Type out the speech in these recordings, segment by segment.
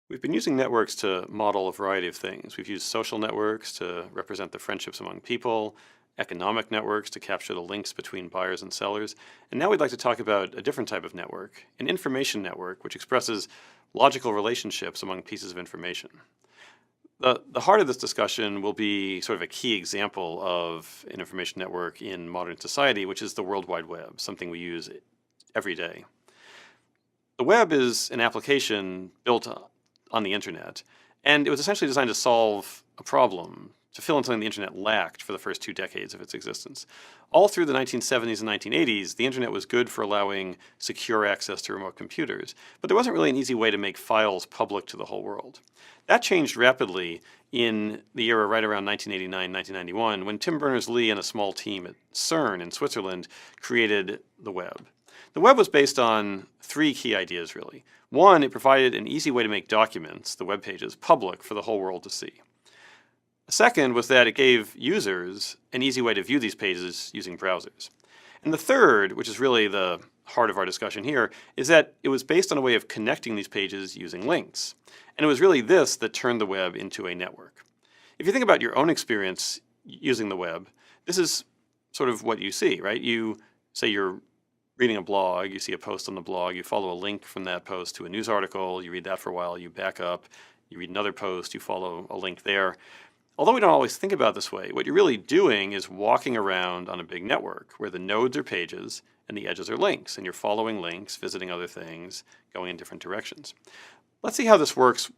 We've been using networks to model a variety of things. We've used social networks to represent the friendships among people, economic networks to capture the links between buyers and sellers, and now we'd like to talk about a different type of network, an information network, which expresses logical relationships among pieces of information. The heart of this discussion will be sort of a key example of an information network in modern society, which is the World Wide Web, something we use every day. The web is an application built on the internet, and it was essentially designed to solve a problem, to fill in something the internet lacked for the first 2 decades of its existence. All through the 1970s and 1980s, the internet was good for allowing secure access to remote computers, but there wasn't really an easy way to make files public to the whole world. That changed rapidly in the era right around 1989, 1991, when Tim Berners-Lee and a small team at CERN in Switzerland created the web. The web was based on three key ideas, really. One, it provided an easy way to make documents, the web pages, public for the whole world to see. A second was that it gave users an easy way to view these pages using browsers. And the third, which is really the heart of our discussion here, is that it was based on a way of connecting these pages using links. And it was really this that turned the web into a network. If you think about your own experience using the web, this is sort of what you see, right? You say you're reading a blog, you see a post on the blog, you follow a link from that post to a news article, you read that for a while, you back up, you read another post, you follow a link there. Although we don't always think about it this way, what you're really doing is walking around on a big network where the nodes are pages and the edges are links, and you're following links, visiting other things, going in different directions. Let's see how this works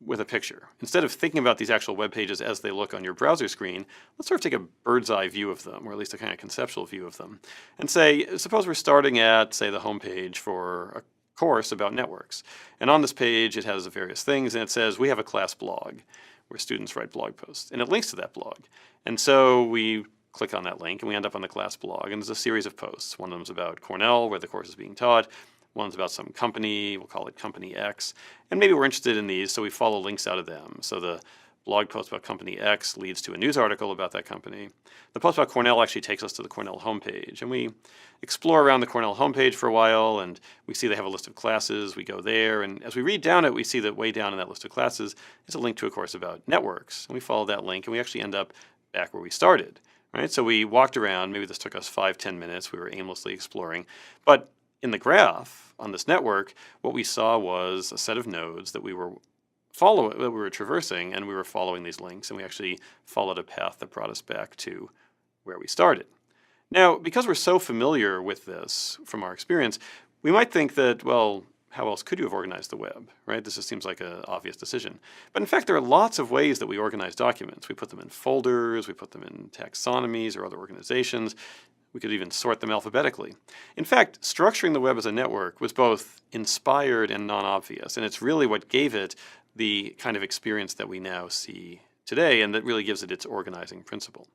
with a picture. Instead of thinking about these actual web pages as they look on your browser screen, let's sort of take a bird's eye view of them, or at least a kind of conceptual view of them, and say, suppose we're starting at, say, the home page for a course about networks. And on this page, it has various things, and it says, we have a class blog where students write blog posts, and it links to that blog. And so we click on that link, and we end up on the class blog, and there's a series of posts. One of them is about Cornell, where the course is being taught. One's about some company, we'll call it Company X. And maybe we're interested in these, so we follow links out of them. So the blog post about Company X leads to a news article about that company. The post about Cornell actually takes us to the Cornell homepage. And we explore around the Cornell homepage for a while, and we see they have a list of classes. We go there, and as we read down it, we see that way down in that list of classes is a link to a course about networks. And we follow that link, and we actually end up back where we started. Right? So we walked around. Maybe this took us 5-10 minutes. We were aimlessly exploring. But in the graph on this network, what we saw was a set of nodes that we were traversing, and we were following these links, and we actually followed a path that brought us back to where we started. Now, because we're so familiar with this from our experience, we might think that, well, how else could you have organized the web, right? This just seems like an obvious decision. But in fact, there are lots of ways that we organize documents. We put them in folders, we put them in taxonomies or other organizations. We could even sort them alphabetically. In fact, structuring the web as a network was both inspired and non-obvious, and it's really what gave it the kind of experience that we now see today, and that really gives it its organizing principle.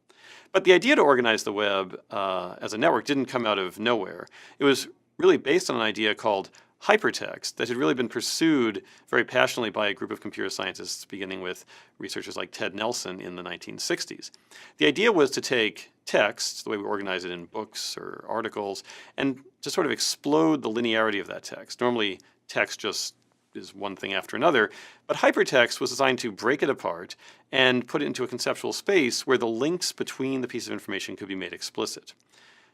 But the idea to organize the web as a network didn't come out of nowhere. It was really based on an idea called hypertext that had really been pursued very passionately by a group of computer scientists, beginning with researchers like Ted Nelson in the 1960s. The idea was to take text, the way we organize it in books or articles, and to sort of explode the linearity of that text. Normally, text just is one thing after another, but hypertext was designed to break it apart and put it into a conceptual space where the links between the pieces of information could be made explicit.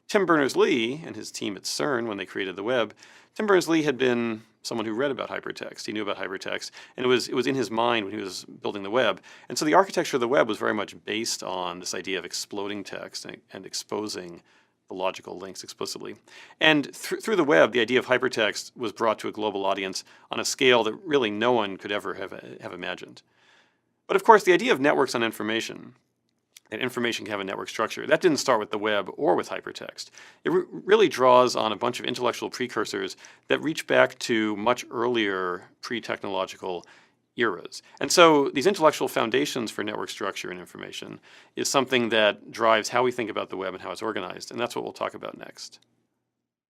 Tim Berners-Lee and his team at CERN, when they created the web, Tim Berners-Lee had been someone who read about hypertext. He knew about hypertext, and it was in his mind when he was building the web. And so the architecture of the web was very much based on this idea of exploding text and exposing the logical links explicitly. And through the web, the idea of hypertext was brought to a global audience on a scale that really no one could ever have imagined. But of course, the idea of networks on information, that information can have a network structure, that didn't start with the web or with hypertext. It really draws on a bunch of intellectual precursors that reach back to much earlier pre-technological eras. And so these intellectual foundations for network structure and information is something that drives how we think about the web and how it's organized, and that's what we'll talk about next.